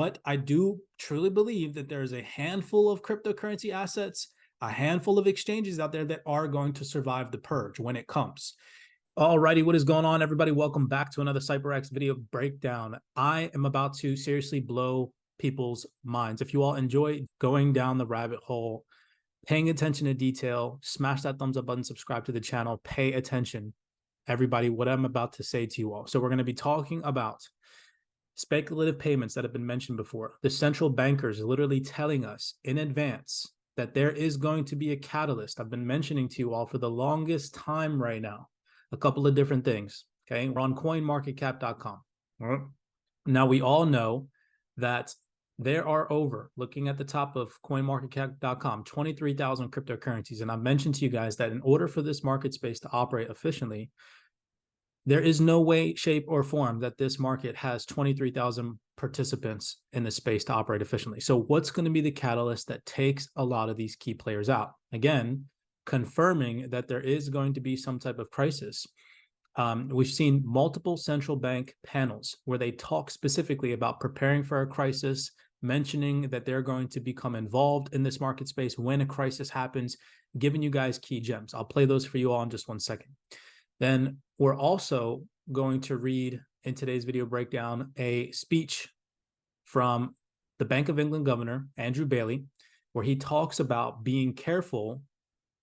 But I do truly believe that there is a handful of cryptocurrency assets, a handful of exchanges out there that are going to survive the purge when it comes. Alrighty, what is going on, everybody? Welcome back to another CYPRX video breakdown. I am about to seriously blow people's minds. If you all enjoy going down the rabbit hole, paying attention to detail, smash that thumbs up button, subscribe to the channel, pay attention, everybody, what I'm about to say to you all. So we're going to be talking about speculative payments that have been mentioned before. The central bankers literally telling us in advance that there is going to be a catalyst. I've been mentioning to you all for the longest time right now, a couple of different things. Okay, we're on coinmarketcap.com. Now we all know that there are over, looking at the top of coinmarketcap.com, 23,000 cryptocurrencies. And I've mentioned to you guys that in order for this market space to operate efficiently, there is no way, shape, or form that this market has 23,000 participants in the space to operate efficiently. So what's going to be the catalyst that takes a lot of these key players out? Again, confirming that there is going to be some type of crisis. We've seen multiple central bank panels where they talk specifically about preparing for a crisis, mentioning that they're going to become involved in this market space when a crisis happens, giving you guys key gems. I'll play those for you all in just 1 second. Then we're also going to read in today's video breakdown a speech from the Bank of England Governor, Andrew Bailey, where he talks about being careful,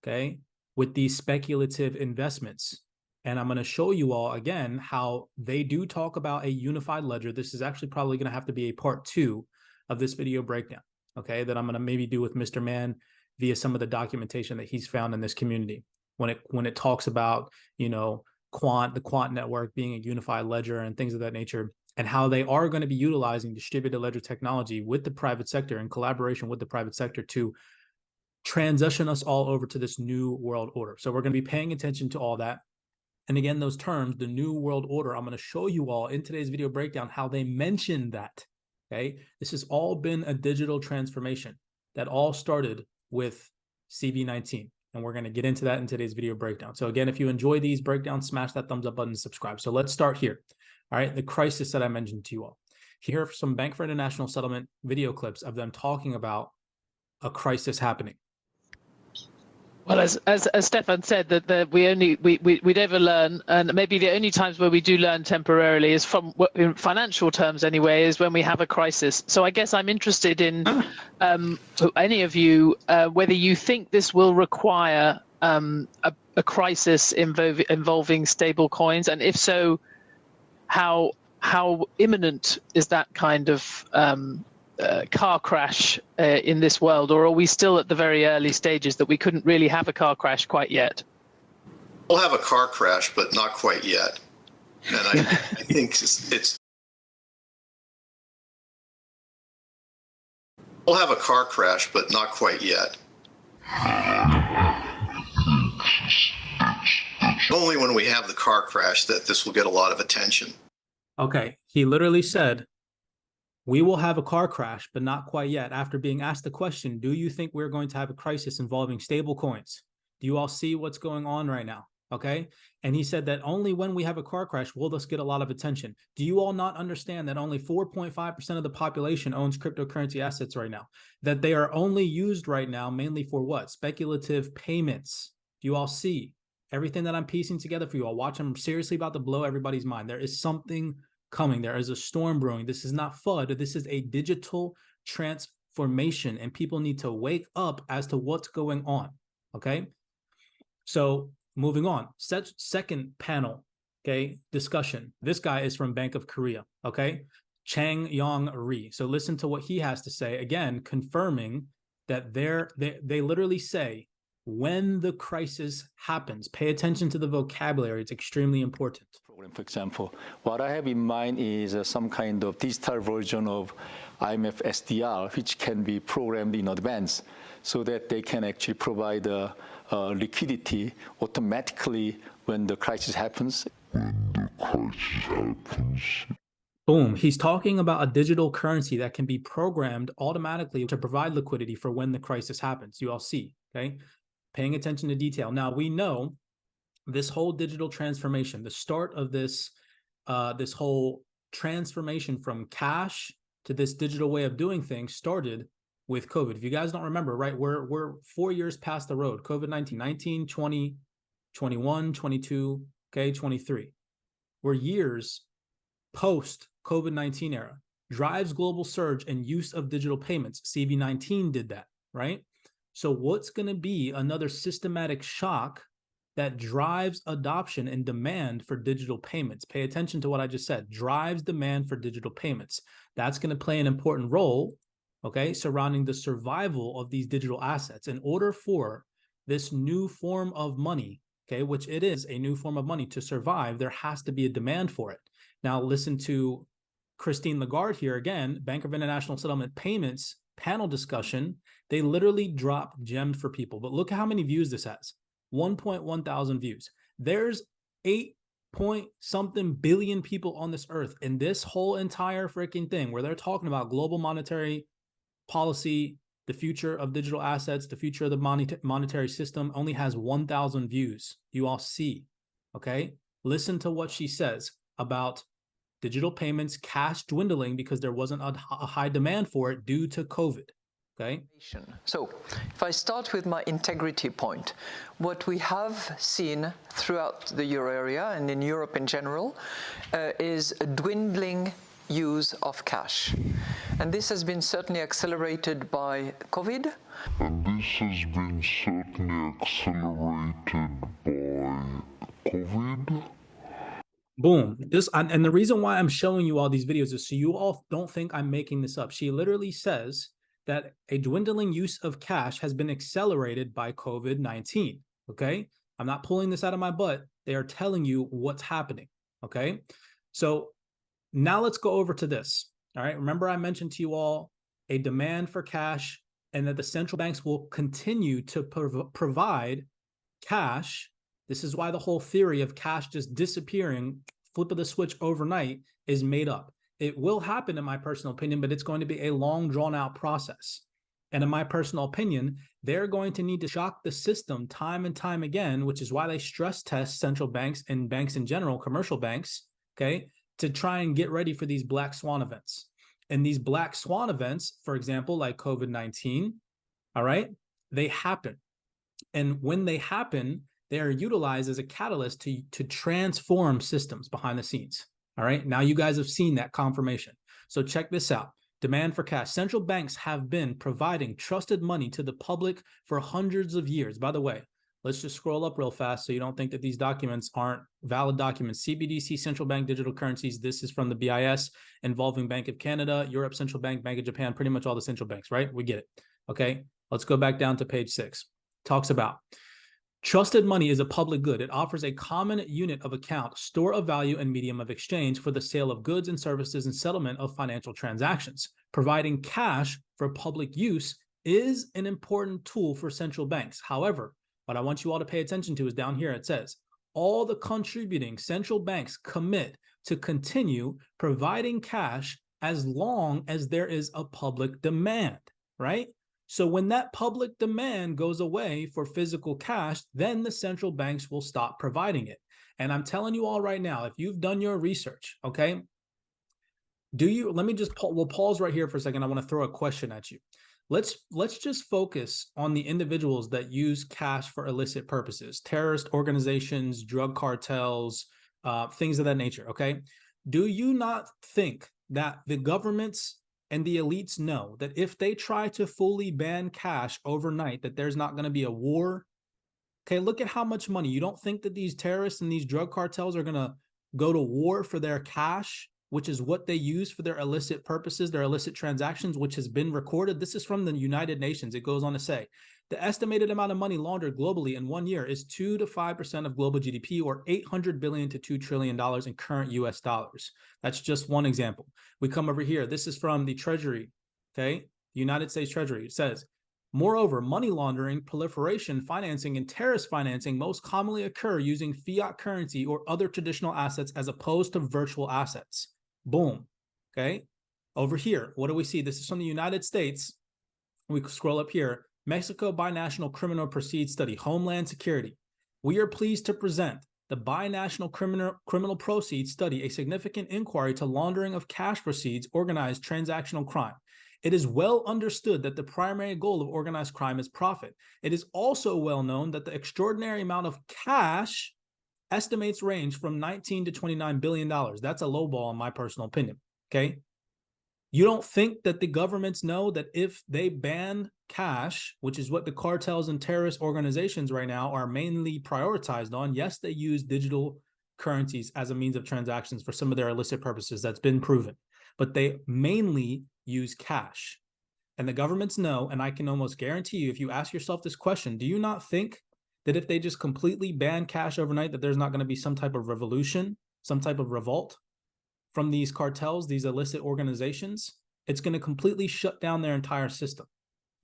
okay, with these speculative investments. And I'm going to show you all again how they do talk about a unified ledger. This is actually probably going to have to be a part 2 of this video breakdown, okay, that I'm going to maybe do with Mr. Mann via some of the documentation that he's found in this community. When it talks about, you know, the quant network being a unified ledger and things of that nature, and how they are going to be utilizing distributed ledger technology with the private sector in collaboration with the private sector to transition us all over to this new world order. So we're going to be paying attention to all that. And again, those terms, the new world order, I'm going to show you all in today's video breakdown how they mention that. Okay, this has all been a digital transformation that all started with CV19. And we're going to get into that in today's video breakdown. So again, if you enjoy these breakdowns, smash that thumbs up button and subscribe. So let's start here. All right, the crisis that I mentioned to you all. Here are some Bank for International Settlement video clips of them talking about a crisis happening. Well, as Stefan said, that we never learn, and maybe the only times where we do learn temporarily is from, in financial terms anyway, is when we have a crisis. So I guess I'm interested in any of you whether you think this will require a crisis involving stable coins, and if so, how imminent is that kind of car crash in this world, or are we still at the very early stages that we couldn't really have a car crash quite yet? We'll have a car crash, but not quite yet. And I think we'll have a car crash, but not quite yet. Only when we have the car crash that this will get a lot of attention. Okay, he literally said, we will have a car crash, but not quite yet. After being asked the question, do you think we're going to have a crisis involving stable coins? Do you all see what's going on right now? Okay. And he said that only when we have a car crash will this get a lot of attention. Do you all not understand that only 4.5% of the population owns cryptocurrency assets right now? That they are only used right now mainly for what? Speculative payments. Do you all see everything that I'm piecing together for you all? Watch, I'm seriously about to blow everybody's mind. There is something coming. There is a storm brewing. This is not FUD. This is a digital transformation, and people need to wake up as to what's going on. Okay. So moving on, second panel, okay, discussion. This guy is from Bank of Korea, okay, Chang Yong Ri. So listen to what he has to say, again, confirming that they literally say, when the crisis happens, pay attention to the vocabulary. It's extremely important. For example, what I have in mind is some kind of digital version of IMF SDR, which can be programmed in advance so that they can actually provide liquidity automatically when the crisis happens. Boom. He's talking about a digital currency that can be programmed automatically to provide liquidity for when the crisis happens. You all see, okay? Paying attention to detail. Now, we know this whole digital transformation, the start of this, this whole transformation from cash to this digital way of doing things started with COVID. If you guys don't remember, right, we're 4 years past the road. COVID-19, 19, 20, 21, 22, okay, 23. We're years post COVID-19 era. Drives global surge and use of digital payments. CV19 did that, right? So what's going to be another systematic shock that drives adoption and demand for digital payments? Pay attention to what I just said. Drives demand for digital payments. That's going to play an important role, okay, surrounding the survival of these digital assets. In order for this new form of money, okay, which it is a new form of money, to survive, there has to be a demand for it. Now, listen to Christine Lagarde here again, Bank of International Settlement Payments panel discussion. They literally dropped gems for people. But look at how many views this has. 1.1 thousand views. There's 8-point-something billion people on this earth. And this whole entire freaking thing where they're talking about global monetary policy, the future of digital assets, the future of the monetary system only has 1,000 views. You all see, okay? Listen to what she says about digital payments, cash dwindling because there wasn't a high demand for it due to COVID, okay? So if I start with my integrity point, what we have seen throughout the euro area and in Europe in general is a dwindling use of cash. And this has been certainly accelerated by COVID. And this has been certainly accelerated by COVID. Boom. And the reason why I'm showing you all these videos is so you all don't think I'm making this up. She literally says that a dwindling use of cash has been accelerated by COVID-19, okay? I'm not pulling this out of my butt. They are telling you what's happening, okay? So now let's go over to this, all right? Remember I mentioned to you all a demand for cash and that the central banks will continue to provide cash. This is why the whole theory of cash just disappearing, flip of the switch overnight, is made up. It will happen, in my personal opinion, but it's going to be a long, drawn-out process. And in my personal opinion, they're going to need to shock the system time and time again, which is why they stress test central banks and banks in general, commercial banks, okay, to try and get ready for these black swan events. And these black swan events, for example, like COVID-19, all right, they happen. And when they happen, they are utilized as a catalyst to transform systems behind the scenes. All right, now you guys have seen that confirmation. So check this out. Demand for cash. Central banks have been providing trusted money to the public for hundreds of years. By the way, let's just scroll up real fast so you don't think that these documents aren't valid documents. CBDC, central bank digital currencies. This is from the BIS involving Bank of Canada, Europe Central Bank, Bank of Japan, pretty much all the central banks, right? We get it. Okay, let's go back down to page 6. Talks about trusted money is a public good. It offers a common unit of account, store of value, and medium of exchange for the sale of goods and services and settlement of financial transactions. Providing cash for public use is an important tool for central banks. However, what I want you all to pay attention to is down here. It says, all the contributing central banks commit to continue providing cash as long as there is a public demand, right? So when that public demand goes away for physical cash, then the central banks will stop providing it. And I'm telling you all right now, if you've done your research, okay, let me just, we'll pause right here for a second. I want to throw a question at you. Let's just focus on the individuals that use cash for illicit purposes, terrorist organizations, drug cartels, things of that nature, okay? Do you not think that the governments and the elites know that if they try to fully ban cash overnight, that there's not going to be a war? Okay, look at how much money. You don't think that these terrorists and these drug cartels are going to go to war for their cash, which is what they use for their illicit purposes, their illicit transactions, which has been recorded? This is from the United Nations. It goes on to say, the estimated amount of money laundered globally in 1 year is 2 to 5% of global GDP, or $800 billion to $2 trillion in current US dollars. That's just one example. We come over here. This is from the Treasury, okay? The United States Treasury. It says, moreover, money laundering, proliferation, financing, and terrorist financing most commonly occur using fiat currency or other traditional assets as opposed to virtual assets. Boom, okay? Over here, what do we see? This is from the United States. We scroll up here. Mexico Binational Criminal Proceeds Study, Homeland Security. We are pleased to present the Binational Criminal Proceeds Study, a significant inquiry to laundering of cash proceeds, organized transactional crime. It is well understood that the primary goal of organized crime is profit. It is also well known that the extraordinary amount of cash estimates range from $19 to $29 billion. That's a low ball in my personal opinion, okay? You don't think that the governments know that if they ban cash, which is what the cartels and terrorist organizations right now are mainly prioritized on, yes, they use digital currencies as a means of transactions for some of their illicit purposes. That's been proven. But they mainly use cash. And the governments know, and I can almost guarantee you, if you ask yourself this question, do you not think that if they just completely ban cash overnight, that there's not going to be some type of revolution, some type of revolt from these cartels, these illicit organizations? It's going to completely shut down their entire system,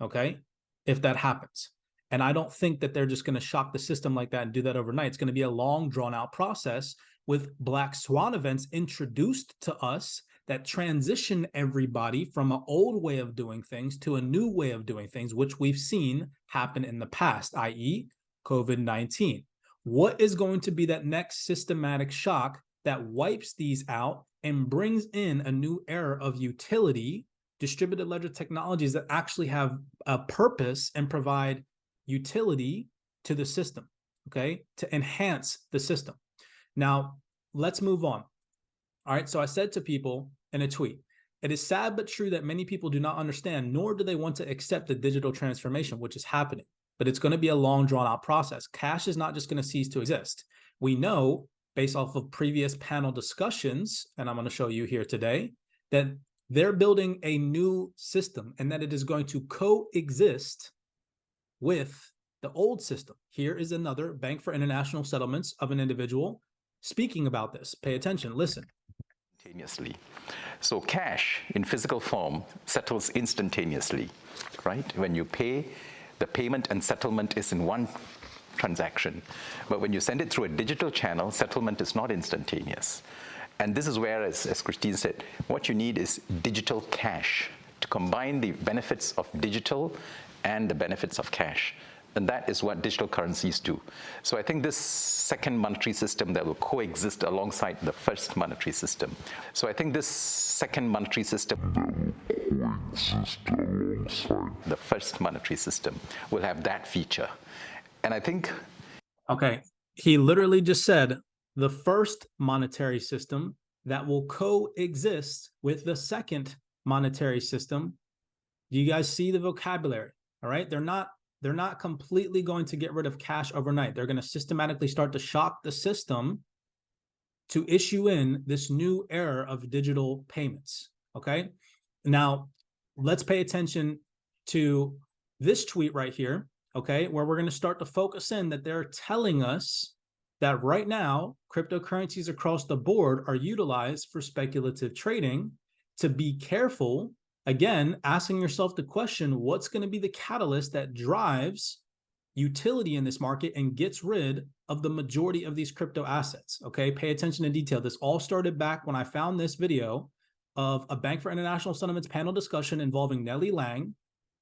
okay, if that happens. And I don't think that they're just going to shock the system like that and do that overnight. It's going to be a long, drawn-out process with black swan events introduced to us that transition everybody from an old way of doing things to a new way of doing things, which we've seen happen in the past, i.e. COVID-19. What is going to be that next systematic shock that wipes these out and brings in a new era of utility, distributed ledger technologies that actually have a purpose and provide utility to the system, okay, to enhance the system? Now, let's move on. All right, so I said to people in a tweet, it is sad but true that many people do not understand, nor do they want to accept the digital transformation, which is happening. But it's going to be a long, drawn-out process. Cash is not just going to cease to exist. We know, based off of previous panel discussions, and I'm going to show you here today, that they're building a new system and that it is going to coexist with the old system. Here is another Bank for International Settlements of an individual speaking about this. Pay attention, listen. Instantaneously. So cash in physical form settles instantaneously, right? When you pay, the payment and settlement is in one transaction. But when you send it through a digital channel, settlement is not instantaneous. And this is where, as Christine said, what you need is digital cash to combine the benefits of digital and the benefits of cash. And that is what digital currencies do. So I think this second monetary system that will coexist alongside the first monetary system. So I think this second monetary system, the first monetary system, will have that feature. And I think... Okay, he literally just said the first monetary system that will coexist with the second monetary system. Do you guys see the vocabulary? All right, they're not completely going to get rid of cash overnight. They're going to systematically start to shock the system to issue in this new era of digital payments, okay? Now, let's pay attention to this tweet right here, okay, where we're going to start to focus in that they're telling us that right now, cryptocurrencies across the board are utilized for speculative trading. To be careful, again, asking yourself the question, what's going to be the catalyst that drives utility in this market and gets rid of the majority of these crypto assets? Okay, pay attention to detail. This all started back when I found this video of a Bank for International Settlements panel discussion involving Nellie Lang,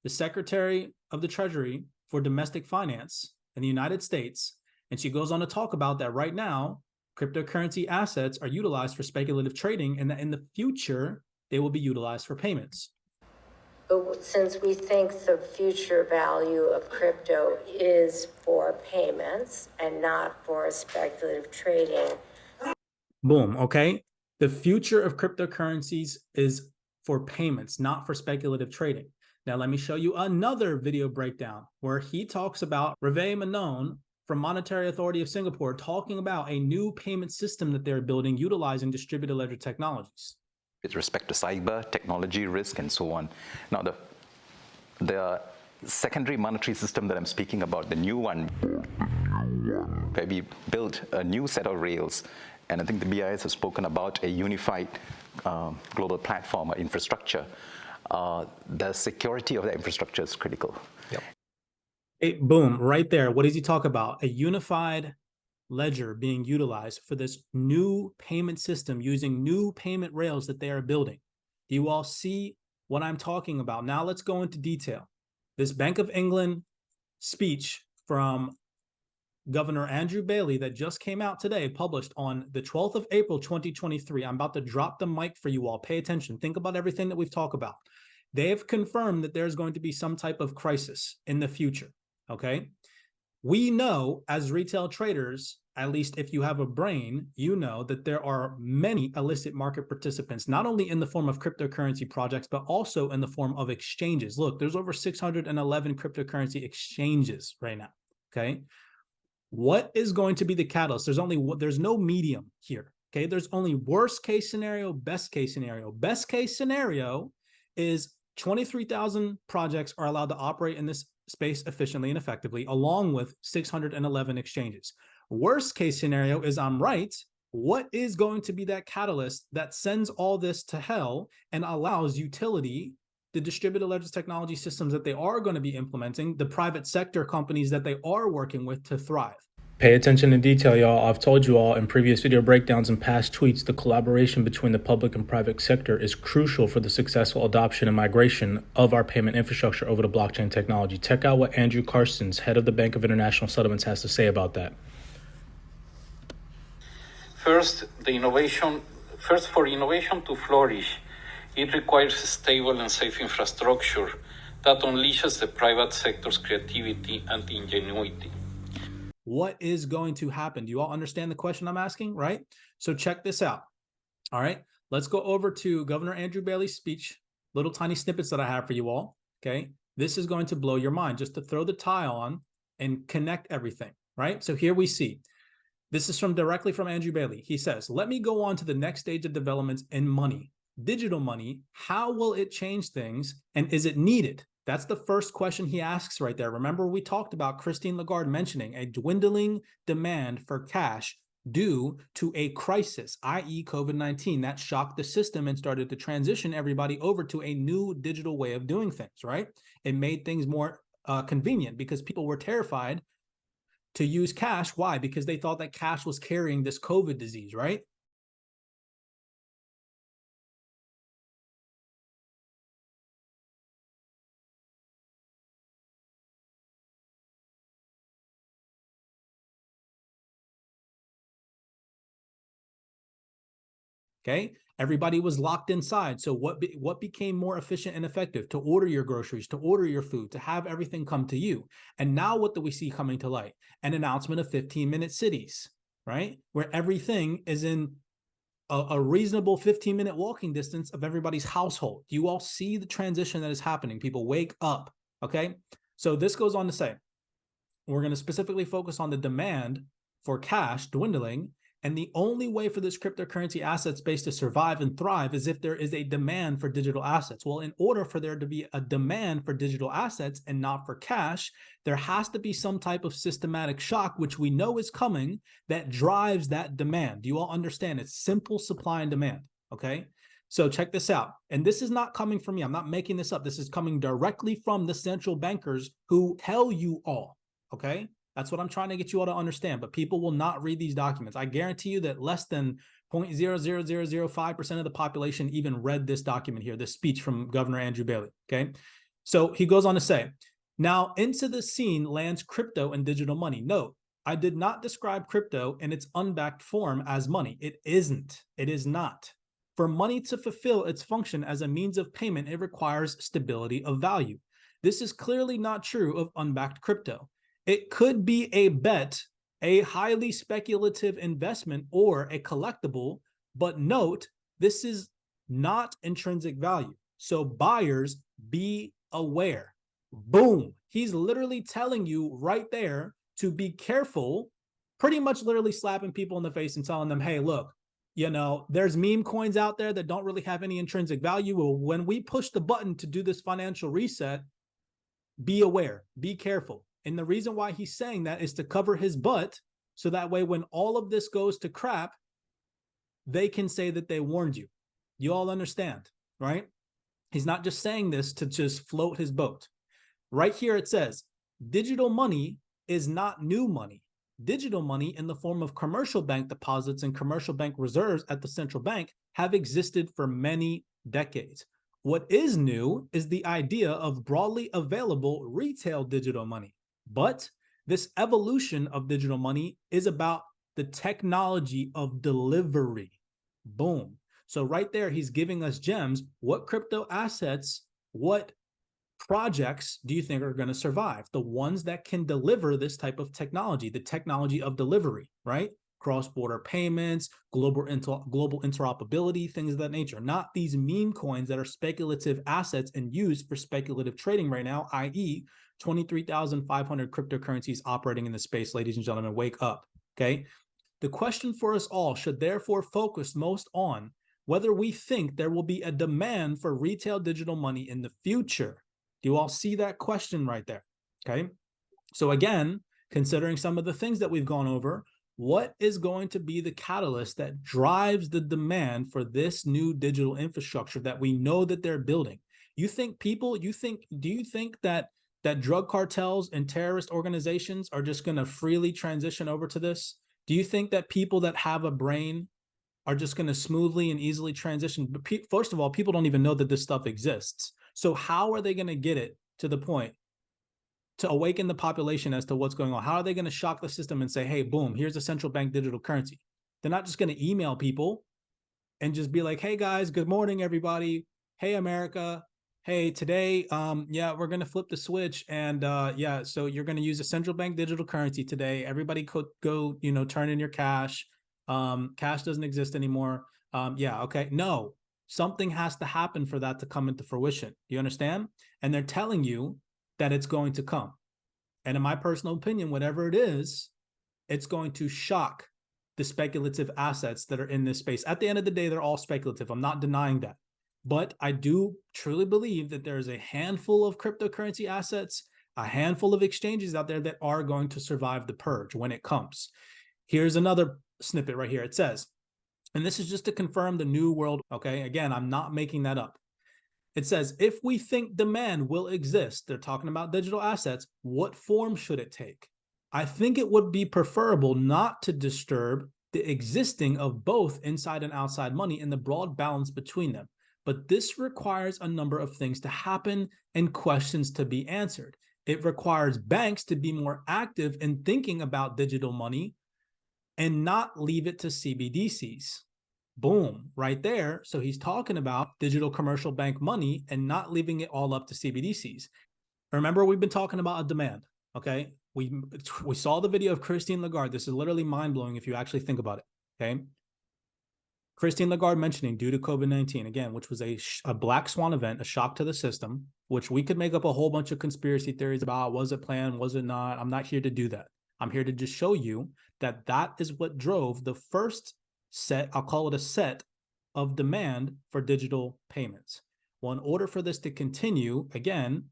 the Secretary of the Treasury for Domestic Finance in the United States. And she goes on to talk about that right now, cryptocurrency assets are utilized for speculative trading and that in the future, they will be utilized for payments. But since we think the future value of crypto is for payments and not for speculative trading. Boom, okay? The future of cryptocurrencies is for payments, not for speculative trading. Now, let me show you another video breakdown where he talks about Reve Manon from Monetary Authority of Singapore talking about a new payment system that they're building utilizing distributed ledger technologies. With respect to cyber, technology risk, and so on. Now, the secondary monetary system that I'm speaking about, the new one, where we built a new set of rails, and I think the BIS has spoken about a unified global platform or infrastructure. The security of the infrastructure is critical. Yep. Boom, right there. What does he talk about? A unified ledger being utilized for this new payment system using new payment rails that they are building. Do you all see what I'm talking about? Now let's go into detail. This Bank of England speech from Governor Andrew Bailey, that just came out today, published on the 12th of April, 2023. I'm about to drop the mic for you all. Pay attention. Think about everything that we've talked about. They have confirmed that there's going to be some type of crisis in the future, okay? We know as retail traders, at least if you have a brain, you know that there are many illicit market participants, not only in the form of cryptocurrency projects, but also in the form of exchanges. Look, there's over 611 cryptocurrency exchanges right now, okay? What is going to be the catalyst? There's no medium here, okay? There's only worst case scenario, best case scenario. Best case scenario is 23,000 projects are allowed to operate in this space efficiently and effectively, along with 611 exchanges. Worst case scenario is I'm right. What is going to be that catalyst that sends all this to hell and allows utility, the distributed ledger technology systems that they are going to be implementing, the private sector companies that they are working with to thrive? Pay attention to detail, y'all. I've told you all in previous video breakdowns and past tweets, the collaboration between the public and private sector is crucial for the successful adoption and migration of our payment infrastructure over to blockchain technology. Check out what Andrew Carstens, head of the Bank of International Settlements, has to say about that. First, for innovation to flourish, it requires a stable and safe infrastructure that unleashes the private sector's creativity and ingenuity. What is going to happen? Do you all understand the question I'm asking, right? So check this out. All right, let's go over to Governor Andrew Bailey's speech, little tiny snippets that I have for you all, okay? This is going to blow your mind, just to throw the tie on and connect everything, right? So here we see, this is directly from Andrew Bailey. He says, let me go on to the next stage of developments in money. Digital money, how will it change things and is it needed? That's the first question he asks right there. Remember, we talked about Christine Lagarde mentioning a dwindling demand for cash due to a crisis, i.e. COVID-19, that shocked the system and started to transition everybody over to a new digital way of doing things, right? It made things more convenient because people were terrified to use cash. Why? Because they thought that cash was carrying this COVID disease, right? Okay, everybody was locked inside. So what became more efficient and effective? To order your groceries, to order your food, to have everything come to you. And now what do we see coming to light? An announcement of 15-minute cities, right? Where everything is in a reasonable 15-minute walking distance of everybody's household. Do you all see the transition that is happening? People wake up, okay? So this goes on to say, we're going to specifically focus on the demand for cash dwindling. And the only way for this cryptocurrency asset space to survive and thrive is if there is a demand for digital assets. Well, in order for there to be a demand for digital assets and not for cash, there has to be some type of systematic shock, which we know is coming, that drives that demand. Do you all understand? It's simple supply and demand, okay? So check this out. And this is not coming from me. I'm not making this up. This is coming directly from the central bankers who tell you all, okay? That's what I'm trying to get you all to understand, but people will not read these documents. I guarantee you that less than 0.00005% of the population even read this document here, this speech from Governor Andrew Bailey, okay? So he goes on to say, now into the scene lands crypto and digital money. Note, I did not describe crypto in its unbacked form as money. It isn't. It is not. For money to fulfill its function as a means of payment, it requires stability of value. This is clearly not true of unbacked crypto. It could be a bet, a highly speculative investment, or a collectible, but note, this is not intrinsic value. So buyers, be aware. Boom. He's literally telling you right there to be careful, pretty much literally slapping people in the face and telling them, hey, look, you know, there's meme coins out there that don't really have any intrinsic value. Well, when we push the button to do this financial reset, be aware, be careful. And the reason why he's saying that is to cover his butt, so that way when all of this goes to crap, they can say that they warned you. You all understand, right? He's not just saying this to just float his boat. Right here it says, digital money is not new money. Digital money in the form of commercial bank deposits and commercial bank reserves at the central bank have existed for many decades. What is new is the idea of broadly available retail digital money. But This evolution of digital money is about the technology of delivery. Boom. So right there, he's giving us gems. What crypto assets, what projects do you think are going to survive? The ones that can deliver this type of technology, the technology of delivery, right? Cross-border payments, global interoperability, things of that nature. Not these meme coins that are speculative assets and used for speculative trading right now, i.e. 23,500 cryptocurrencies operating in the space. Ladies and gentlemen, wake up, okay? The question for us all should therefore focus most on whether we think there will be a demand for retail digital money in the future. Do you all see that question right there? Okay. So again, considering some of the things that we've gone over, what is going to be the catalyst that drives the demand for this new digital infrastructure that we know that they're building? You think people, do you think that drug cartels and terrorist organizations are just going to freely transition over to this? Do you think that people that have a brain are just going to smoothly and easily transition? But first of all, people don't even know that this stuff exists. So how are they going to get it to the point to awaken the population as to what's going on? How are they going to shock the system and say, hey, boom, here's a central bank digital currency? They're not just going to email people and just be like, hey guys, good morning, everybody. Hey, America. Hey, today, yeah, we're going to flip the switch. And yeah, so you're going to use a central bank digital currency today. Everybody could go, turn in your cash. Cash doesn't exist anymore. Yeah, okay. No, something has to happen for that to come into fruition. You understand? And they're telling you that it's going to come. And in my personal opinion, whatever it is, it's going to shock the speculative assets that are in this space. At the end of the day, they're all speculative. I'm not denying that. But I do truly believe that there is a handful of cryptocurrency assets, a handful of exchanges out there that are going to survive the purge when it comes. Here's another snippet right here. It says, and this is just to confirm the new world. Okay, again, I'm not making that up. It says, if we think demand will exist, they're talking about digital assets, what form should it take? I think it would be preferable not to disturb the existing of both inside and outside money and the broad balance between them. But this requires a number of things to happen and questions to be answered. It requires banks to be more active in thinking about digital money and not leave it to CBDCs. Boom, right there. So he's talking about digital commercial bank money and not leaving it all up to CBDCs. Remember, we've been talking about a demand, okay? We saw the video of Christine Lagarde. This is literally mind-blowing if you actually think about it, okay? Christine Lagarde mentioning due to COVID-19, again, which was a black swan event, a shock to the system, which we could make up a whole bunch of conspiracy theories about. Was it planned? Was it not? I'm not here to do that. I'm here to just show you that that is what drove the first set, I'll call it a set, of demand for digital payments. Well, in order for this to continue, again,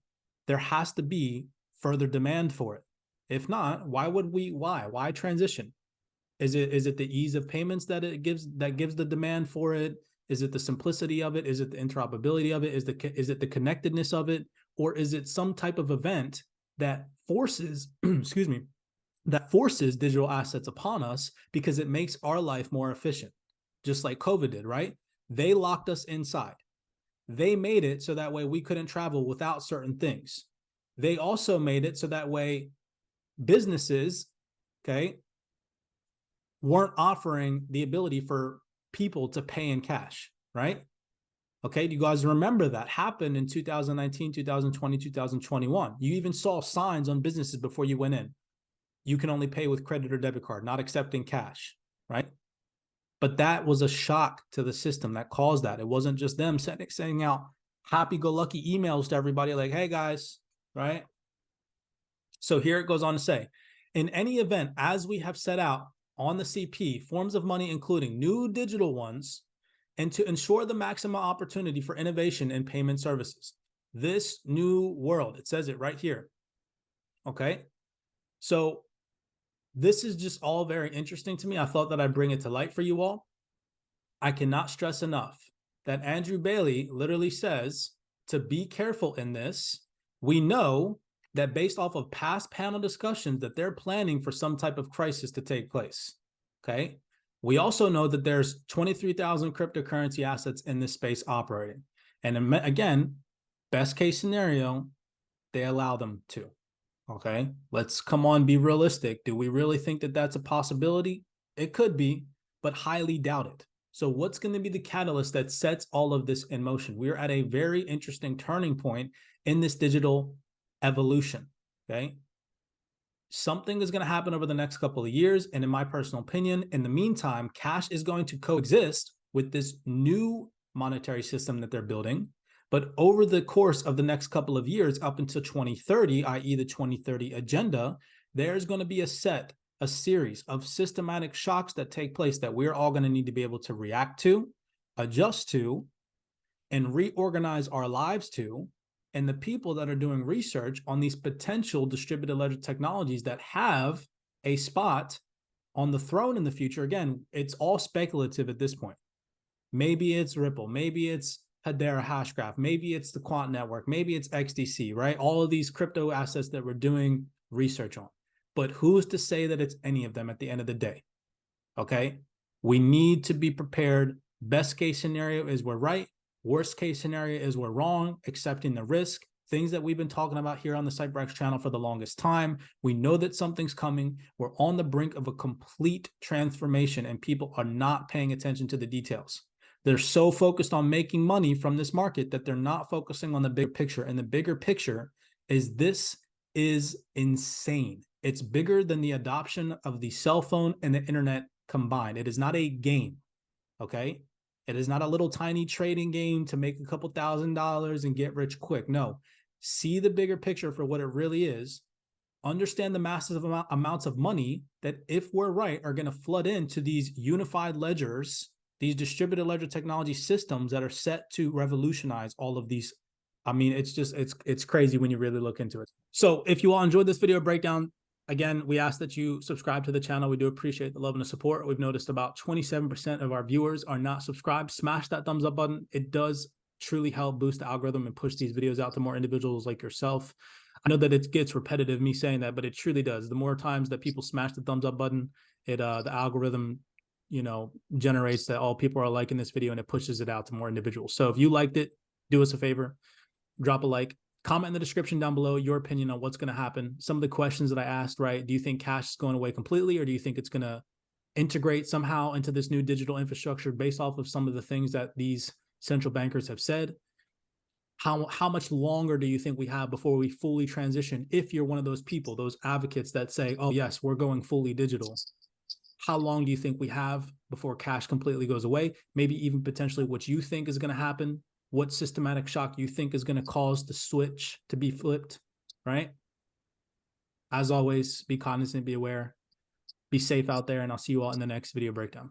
there has to be further demand for it. If not, why transition? Is it the ease of payments that it gives the demand for it? Is it the simplicity of it? Is it the interoperability of it? Is it the connectedness of it? Or is it some type of event that forces, excuse me, that forces digital assets upon us because it makes our life more efficient, just like COVID did, right? They locked us inside. They made it so that way we couldn't travel without certain things. They also made it so that way businesses, okay, weren't offering the ability for people to pay in cash, right? Okay, you guys remember that happened in 2019, 2020, 2021. You even saw signs on businesses before you went in. You can only pay with credit or debit card, not accepting cash, right? But that was a shock to the system that caused that. It wasn't just them sending out happy-go-lucky emails to everybody like, hey guys, right? So here it goes on to say, in any event, as we have set out on the CP, forms of money, including new digital ones, and to ensure the maximum opportunity for innovation in payment services. This new world, it says it right here, okay? So this is just all very interesting to me. I thought that I'd bring it to light for you all. I cannot stress enough that Andrew Bailey literally says to be careful in this. We know that based off of past panel discussions that they're planning for some type of crisis to take place, okay? We also know that there's 23,000 cryptocurrency assets in this space operating. And again, best case scenario, they allow them to. Okay, let's come on, be realistic. Do we really think that that's a possibility? It could be, but highly doubt it. So what's going to be the catalyst that sets all of this in motion? We're at a very interesting turning point in this digital evolution. Okay, something is going to happen over the next couple of years. And in my personal opinion, in the meantime, cash is going to coexist with this new monetary system that they're building. But over the course of the next couple of years, up until 2030, i.e. the 2030 agenda, there's going to be a series of systematic shocks that take place that we're all going to need to be able to react to, adjust to, and reorganize our lives to. And the people that are doing research on these potential distributed ledger technologies that have a spot on the throne in the future, again, it's all speculative at this point. Maybe it's Ripple, maybe it's Hedera Hashgraph, maybe it's the Quant Network, maybe it's XDC, right? All of these crypto assets that we're doing research on. But who's to say that it's any of them at the end of the day? Okay, we need to be prepared. Best case scenario is we're right. Worst case scenario is we're wrong, accepting the risk. Things that we've been talking about here on the CYPRX channel for the longest time. We know that something's coming. We're on the brink of a complete transformation, and people are not paying attention to the details. They're so focused on making money from this market that they're not focusing on the big picture. And the bigger picture is this is insane. It's bigger than the adoption of the cell phone and the internet combined. It is not a game, okay? It is not a little tiny trading game to make a couple $1,000s and get rich quick. No, see the bigger picture for what it really is. Understand the massive amounts of money that, if we're right, are going to flood into these unified ledgers, these distributed ledger technology systems that are set to revolutionize all of these. I mean, it's just, it's crazy when you really look into it. So if you all enjoyed this video breakdown, again, we ask that you subscribe to the channel. We do appreciate the love and the support. We've noticed about 27% of our viewers are not subscribed. Smash that thumbs up button. It does truly help boost the algorithm and push these videos out to more individuals like yourself. I know that it gets repetitive, me saying that, but it truly does. The more times that people smash the thumbs up button, it the algorithm, you know, generates that all people are liking this video, and it pushes it out to more individuals. So if you liked it, do us a favor, drop a like. Comment in the description down below your opinion on what's going to happen. Some of the questions that I asked, right? Do you think cash is going away completely, or do you think it's going to integrate somehow into this new digital infrastructure based off of some of the things that these central bankers have said? How much longer do you think we have before we fully transition? If you're one of those people, those advocates that say, oh yes, we're going fully digital, how long do you think we have before cash completely goes away? Maybe even potentially what you think is going to happen. What systematic shock you think is going to cause the switch to be flipped, right? As always, be cognizant, be aware, be safe out there, and I'll see you all in the next video breakdown.